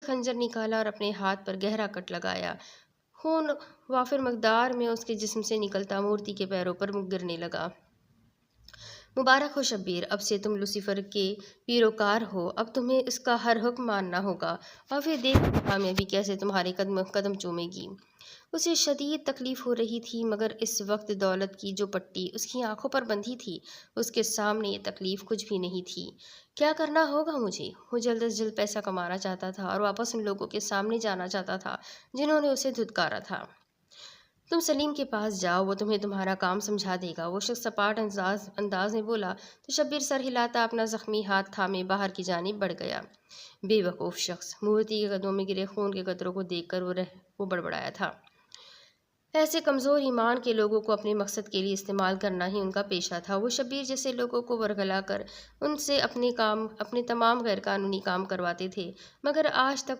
خنجر نکالا اور اپنے ہاتھ پر گہرا کٹ لگایا۔ خون وافر مقدار میں اس کے جسم سے نکلتا مورتی کے پیروں پر گرنے لگا۔ مبارک ہو شبیر، اب سے تم لوسیفر کے پیروکار ہو، اب تمہیں اس کا ہر حکم ماننا ہوگا، اور پھر دیکھ کامیابی کیسے تمہارے قدم چومے گی۔ اسے شدید تکلیف ہو رہی تھی، مگر اس وقت دولت کی جو پٹی اس کی آنکھوں پر بندھی تھی اس کے سامنے یہ تکلیف کچھ بھی نہیں تھی۔ کیا کرنا ہوگا مجھے؟ وہ جلد از جلد پیسہ کمانا چاہتا تھا اور واپس ان لوگوں کے سامنے جانا چاہتا تھا جنہوں نے اسے دھتکارا تھا۔ تم سلیم کے پاس جاؤ، وہ تمہیں تمہارا کام سمجھا دے گا، وہ شخص سپاٹ انداز میں بولا تو شبیر سر ہلاتا اپنا زخمی ہاتھ تھامے باہر کی جانب بڑھ گیا۔ بے وقوف شخص! مورتی کے قدموں میں گرے خون کے قطروں کو دیکھ کر وہ بڑبڑایا تھا۔ ایسے کمزور ایمان کے لوگوں کو اپنے مقصد کے لیے استعمال کرنا ہی ان کا پیشہ تھا۔ وہ شبیر جیسے لوگوں کو ورگلا کر ان سے اپنے تمام غیر قانونی کام کرواتے تھے، مگر آج تک